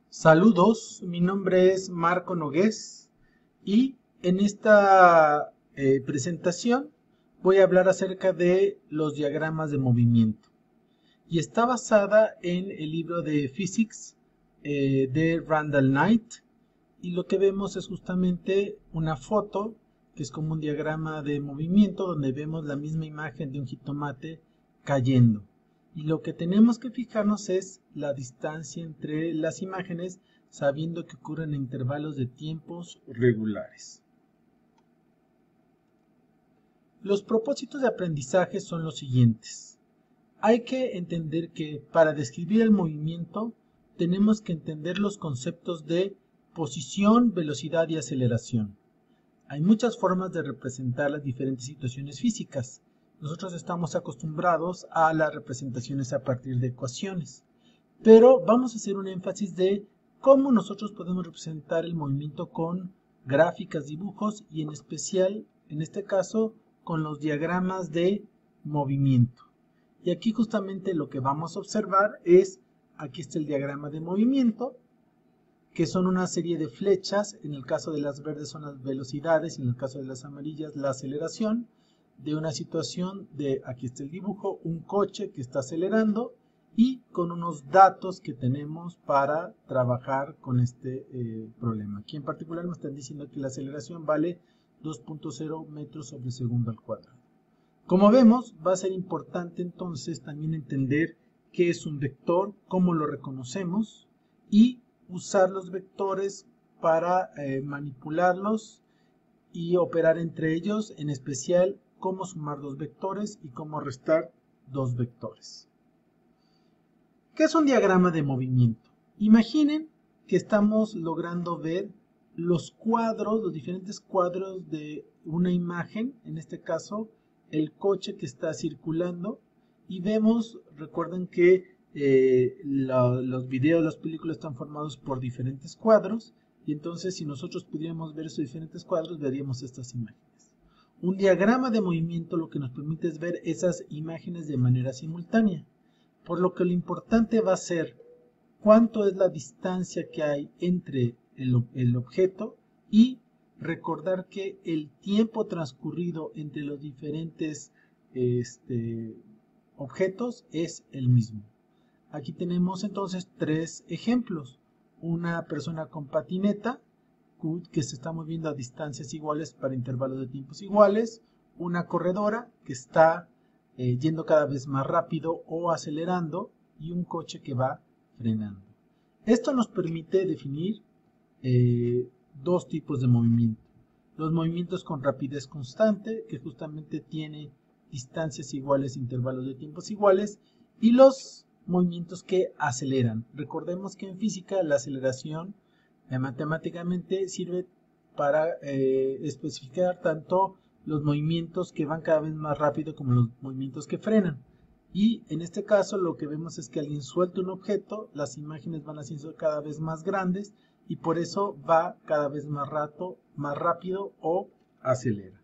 Saludos, mi nombre es Marco Nogués y en esta presentación voy a hablar acerca de los diagramas de movimiento y está basada en el libro de Physics de Randall Knight, y lo que vemos es justamente una foto que es como un diagrama de movimiento donde vemos la misma imagen de un jitomate cayendo. Y lo que tenemos que fijarnos es la distancia entre las imágenes, sabiendo que ocurren en intervalos de tiempos regulares. Los propósitos de aprendizaje son los siguientes. Hay que entender que para describir el movimiento tenemos que entender los conceptos de posición, velocidad y aceleración. Hay muchas formas de representar las diferentes situaciones físicas. Nosotros estamos acostumbrados a las representaciones a partir de ecuaciones, pero vamos a hacer un énfasis de cómo nosotros podemos representar el movimiento con gráficas, dibujos y en especial, en este caso, con los diagramas de movimiento. Y aquí justamente lo que vamos a observar es, aquí está el diagrama de movimiento, que son una serie de flechas. En el caso de las verdes son las velocidades y en el caso de las amarillas la aceleración de una situación de, aquí está el dibujo, un coche que está acelerando y con unos datos que tenemos para trabajar con este problema. Aquí en particular me están diciendo que la aceleración vale 2.0 metros sobre segundo al cuadrado. Como vemos, va a ser importante entonces también entender qué es un vector, cómo lo reconocemos y usar los vectores para manipularlos y operar entre ellos, en especial cómo sumar dos vectores y cómo restar dos vectores. ¿Qué es un diagrama de movimiento? Imaginen que estamos logrando ver los cuadros, los diferentes cuadros de una imagen, en este caso el coche que está circulando, y vemos, recuerden que los videos, las películas están formados por diferentes cuadros, y entonces si nosotros pudiéramos ver esos diferentes cuadros, veríamos estas imágenes. Un diagrama de movimiento lo que nos permite es ver esas imágenes de manera simultánea, por lo que lo importante va a ser cuánto es la distancia que hay entre el objeto y recordar que el tiempo transcurrido entre los diferentes objetos es el mismo. Aquí tenemos entonces tres ejemplos. Una persona con patineta que se está moviendo a distancias iguales para intervalos de tiempos iguales. Una corredora que está yendo cada vez más rápido o acelerando y un coche que va frenando. Esto nos permite definir dos tipos de movimiento. Los movimientos con rapidez constante, que justamente tiene distancias iguales, intervalos de tiempos iguales, y los movimientos que aceleran. Recordemos que en física la aceleración matemáticamente sirve para especificar tanto los movimientos que van cada vez más rápido como los movimientos que frenan. Y en este caso lo que vemos es que alguien suelta un objeto, las imágenes van haciendo cada vez más grandes y por eso va cada vez más rápido o acelera.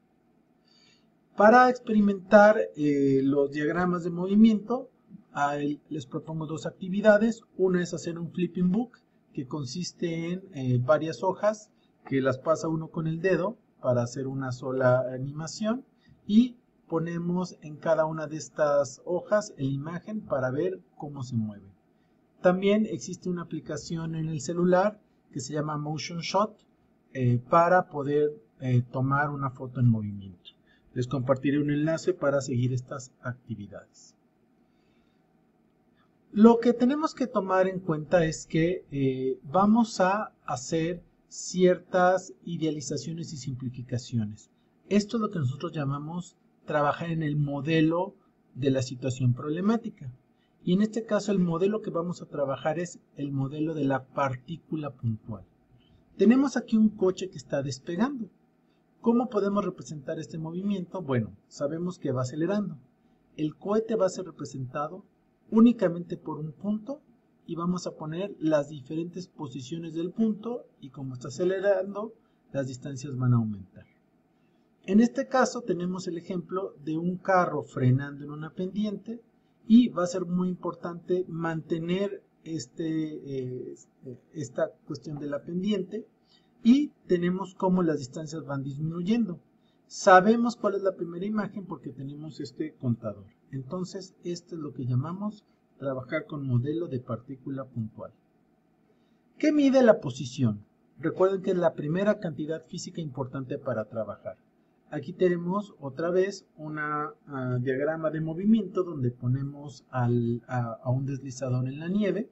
Para experimentar los diagramas de movimiento, les propongo dos actividades. Una es hacer un flipping book, que consiste en varias hojas que las pasa uno con el dedo para hacer una sola animación y ponemos en cada una de estas hojas la imagen para ver cómo se mueve. También existe una aplicación en el celular que se llama Motion Shot para poder tomar una foto en movimiento. Les compartiré un enlace para seguir estas actividades. Lo que tenemos que tomar en cuenta es que vamos a hacer ciertas idealizaciones y simplificaciones. Esto es lo que nosotros llamamos trabajar en el modelo de la situación problemática. Y en este caso el modelo que vamos a trabajar es el modelo de la partícula puntual. Tenemos aquí un coche que está despegando. ¿Cómo podemos representar este movimiento? Bueno, sabemos que va acelerando. El cohete va a ser representado únicamente por un punto y vamos a poner las diferentes posiciones del punto y como está acelerando, las distancias van a aumentar. En este caso tenemos el ejemplo de un carro frenando en una pendiente y va a ser muy importante mantener esta cuestión de la pendiente y tenemos cómo las distancias van disminuyendo. Sabemos cuál es la primera imagen porque tenemos este contador. Entonces, esto es lo que llamamos trabajar con modelo de partícula puntual. ¿Qué mide la posición? Recuerden que es la primera cantidad física importante para trabajar. Aquí tenemos otra vez un diagrama de movimiento donde ponemos a un deslizador en la nieve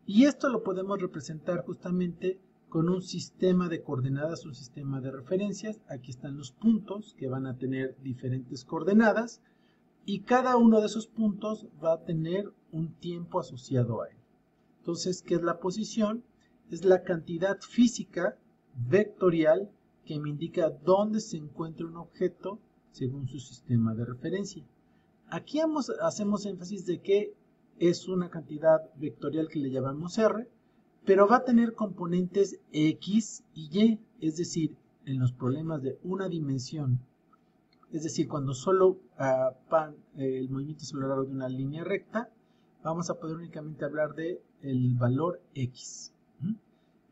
y esto lo podemos representar justamente con un sistema de coordenadas, un sistema de referencias. Aquí están los puntos que van a tener diferentes coordenadas y cada uno de esos puntos va a tener un tiempo asociado a él. Entonces, ¿qué es la posición? Es la cantidad física vectorial que me indica dónde se encuentra un objeto según su sistema de referencia. Aquí hacemos énfasis de que es una cantidad vectorial que le llamamos R, pero va a tener componentes X y Y, es decir, en los problemas de una dimensión, es decir, cuando solo el movimiento es a lo largo de una línea recta, vamos a poder únicamente hablar de el valor X.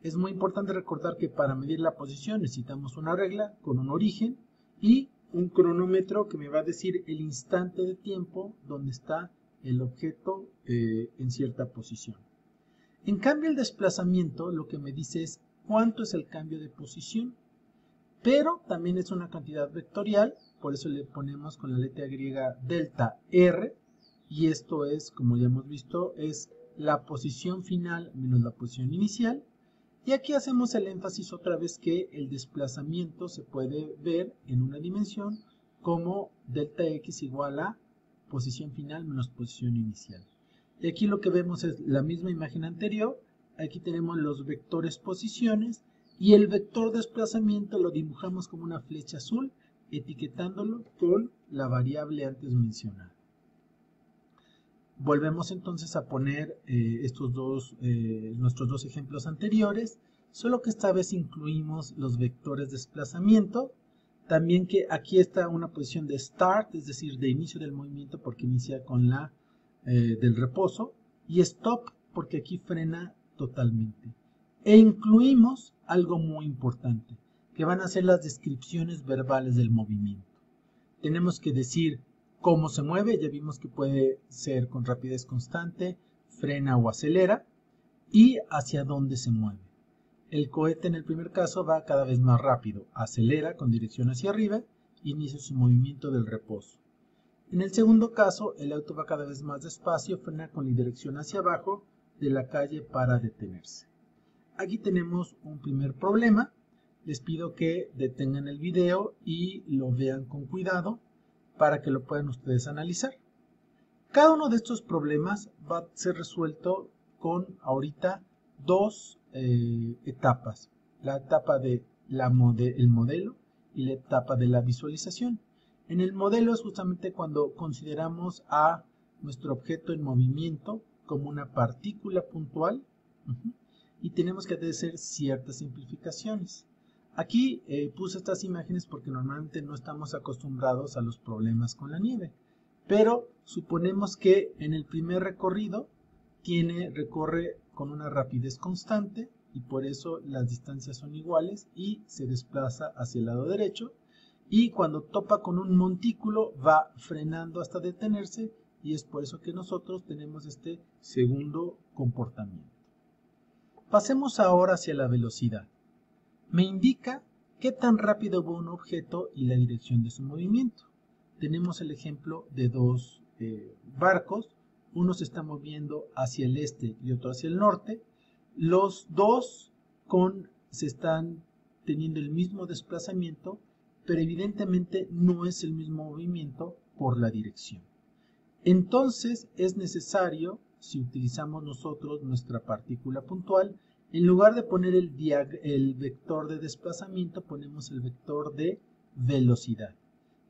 Es muy importante recordar que para medir la posición necesitamos una regla con un origen y un cronómetro que me va a decir el instante de tiempo donde está el objeto en cierta posición. En cambio, el desplazamiento lo que me dice es cuánto es el cambio de posición, pero también es una cantidad vectorial, por eso le ponemos con la letra griega delta R, y esto es, como ya hemos visto, es la posición final menos la posición inicial. Y aquí hacemos el énfasis otra vez que el desplazamiento se puede ver en una dimensión como delta x igual a posición final menos posición inicial. Y aquí lo que vemos es la misma imagen anterior. Aquí tenemos los vectores posiciones y el vector desplazamiento lo dibujamos como una flecha azul, etiquetándolo con la variable antes mencionada. Volvemos entonces a poner nuestros dos ejemplos anteriores, solo que esta vez incluimos los vectores de desplazamiento. También que aquí está una posición de start, es decir, de inicio del movimiento porque inicia con la del reposo, y stop porque aquí frena totalmente. E incluimos algo muy importante, que van a ser las descripciones verbales del movimiento. Tenemos que decir cómo se mueve, ya vimos que puede ser con rapidez constante, frena o acelera, y hacia dónde se mueve. El cohete en el primer caso va cada vez más rápido, acelera con dirección hacia arriba, inicia su movimiento del reposo. En el segundo caso, el auto va cada vez más despacio, frena con la dirección hacia abajo de la calle para detenerse. Aquí tenemos un primer problema. Les pido que detengan el video y lo vean con cuidado para que lo puedan ustedes analizar. Cada uno de estos problemas va a ser resuelto con ahorita dos etapas. La etapa de el modelo y la etapa de la visualización. En el modelo es justamente cuando consideramos a nuestro objeto en movimiento como una partícula puntual y tenemos que hacer ciertas simplificaciones. Aquí puse estas imágenes porque normalmente no estamos acostumbrados a los problemas con la nieve, pero suponemos que en el primer recorrido recorre con una rapidez constante y por eso las distancias son iguales y se desplaza hacia el lado derecho, y cuando topa con un montículo va frenando hasta detenerse y es por eso que nosotros tenemos este segundo comportamiento. Pasemos ahora hacia la velocidad. Me indica qué tan rápido va un objeto y la dirección de su movimiento. Tenemos el ejemplo de dos barcos, uno se está moviendo hacia el este y otro hacia el norte. Los dos se están teniendo el mismo desplazamiento, pero evidentemente no es el mismo movimiento por la dirección. Entonces es necesario, si utilizamos nosotros nuestra partícula puntual, en lugar de poner el vector de desplazamiento, ponemos el vector de velocidad,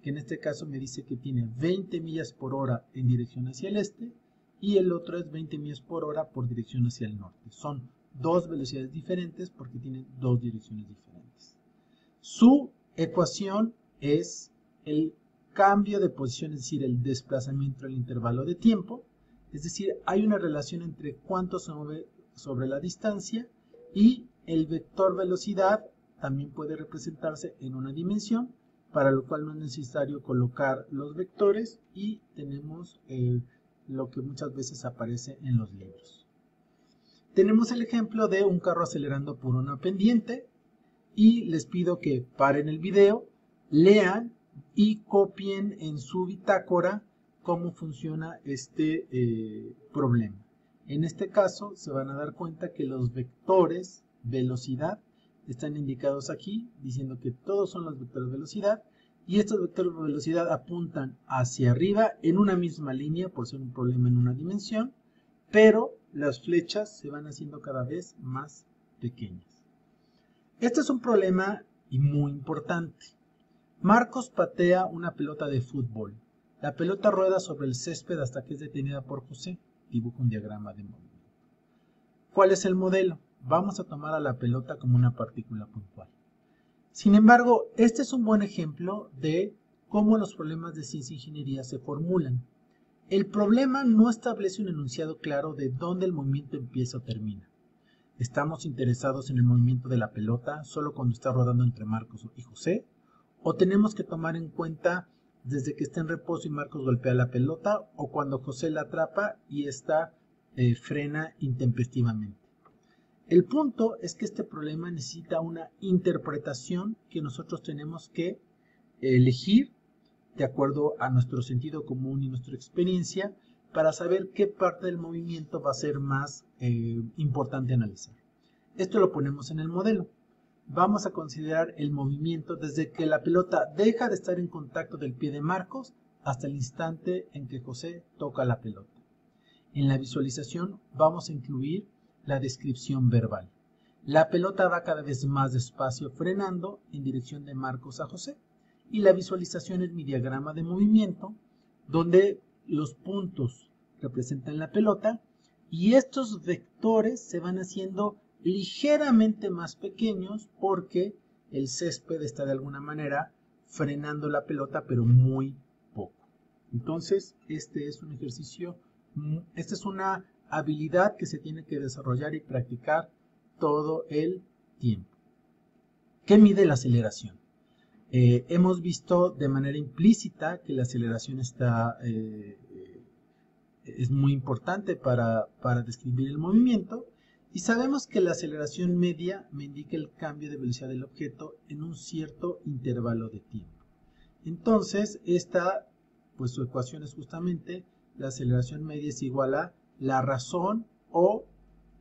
que en este caso me dice que tiene 20 millas por hora en dirección hacia el este y el otro es 20 millas por hora por dirección hacia el norte. Son dos velocidades diferentes porque tienen dos direcciones diferentes. Su ecuación es el cambio de posición, es decir, el desplazamiento del intervalo de tiempo. Es decir, hay una relación entre cuánto se mueve sobre la distancia y el vector velocidad también puede representarse en una dimensión, para lo cual no es necesario colocar los vectores y tenemos lo que muchas veces aparece en los libros. Tenemos el ejemplo de un carro acelerando por una pendiente y les pido que paren el video, lean y copien en su bitácora cómo funciona este problema. En este caso se van a dar cuenta que los vectores velocidad están indicados aquí, diciendo que todos son los vectores velocidad y estos vectores de velocidad apuntan hacia arriba en una misma línea por ser un problema en una dimensión, pero las flechas se van haciendo cada vez más pequeñas. Este es un problema y muy importante. Marcos patea una pelota de fútbol. La pelota rueda sobre el césped hasta que es detenida por José. Dibuja un diagrama de movimiento. ¿Cuál es el modelo? Vamos a tomar a la pelota como una partícula puntual. Sin embargo, este es un buen ejemplo de cómo los problemas de ciencia e ingeniería se formulan. El problema no establece un enunciado claro de dónde el movimiento empieza o termina. ¿Estamos interesados en el movimiento de la pelota solo cuando está rodando entre Marcos y José? ¿O tenemos que tomar en cuenta desde que está en reposo y Marcos golpea la pelota o cuando José la atrapa y ésta frena intempestivamente? El punto es que este problema necesita una interpretación que nosotros tenemos que elegir de acuerdo a nuestro sentido común y nuestra experiencia para saber qué parte del movimiento va a ser más importante analizar. Esto lo ponemos en el modelo. Vamos a considerar el movimiento desde que la pelota deja de estar en contacto del pie de Marcos hasta el instante en que José toca la pelota. En la visualización vamos a incluir la descripción verbal. La pelota va cada vez más despacio frenando en dirección de Marcos a José. Y la visualización es mi diagrama de movimiento, donde los puntos representan la pelota y estos vectores se van haciendo ligeramente más pequeños porque el césped está de alguna manera frenando la pelota, pero muy poco. Entonces, este es un ejercicio, esta es una habilidad que se tiene que desarrollar y practicar todo el tiempo. ¿Qué mide la aceleración? Hemos visto de manera implícita que la aceleración es muy importante para describir el movimiento y sabemos que la aceleración media me indica el cambio de velocidad del objeto en un cierto intervalo de tiempo. Entonces, pues su ecuación es justamente la aceleración media es igual a la razón o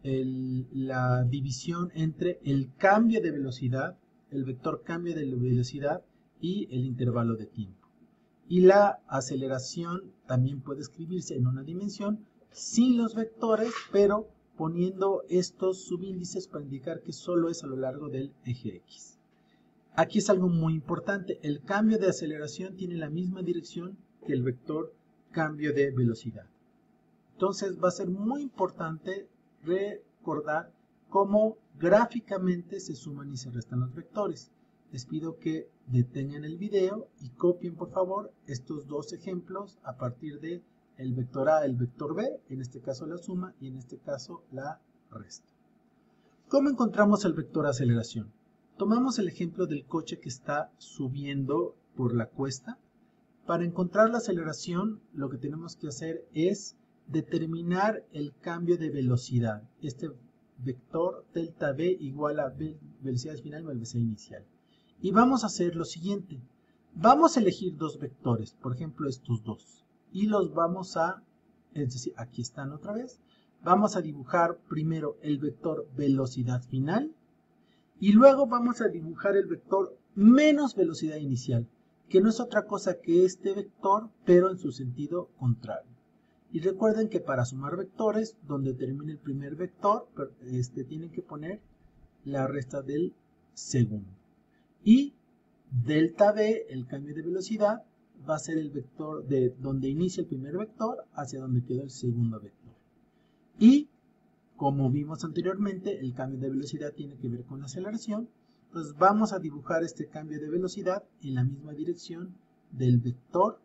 la división entre el cambio de velocidad, el vector cambio de velocidad y el intervalo de tiempo. Y la aceleración también puede escribirse en una dimensión sin los vectores, pero poniendo estos subíndices para indicar que solo es a lo largo del eje X. Aquí es algo muy importante. El cambio de aceleración tiene la misma dirección que el vector cambio de velocidad. Entonces va a ser muy importante recordar cómo gráficamente se suman y se restan los vectores. Les pido que detengan el video y copien por favor estos dos ejemplos a partir de el vector A, el vector B, en este caso la suma y en este caso la resta. ¿Cómo encontramos el vector aceleración? Tomamos el ejemplo del coche que está subiendo por la cuesta. Para encontrar la aceleración, lo que tenemos que hacer es determinar el cambio de velocidad. Este vector delta V igual a velocidad final más velocidad inicial. Y vamos a hacer lo siguiente. Vamos a elegir dos vectores, por ejemplo estos dos. Y los vamos a, es decir, aquí están otra vez. Vamos a dibujar primero el vector velocidad final. Y luego vamos a dibujar el vector menos velocidad inicial, que no es otra cosa que este vector, pero en su sentido contrario. Y recuerden que para sumar vectores, donde termine el primer vector, tienen que poner la resta del segundo. Y delta V, el cambio de velocidad, va a ser el vector de donde inicia el primer vector hacia donde quedó el segundo vector. Y como vimos anteriormente, el cambio de velocidad tiene que ver con la aceleración. Entonces vamos a dibujar este cambio de velocidad en la misma dirección del vector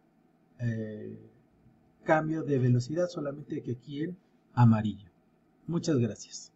cambio de velocidad, solamente que aquí en amarillo. Muchas gracias.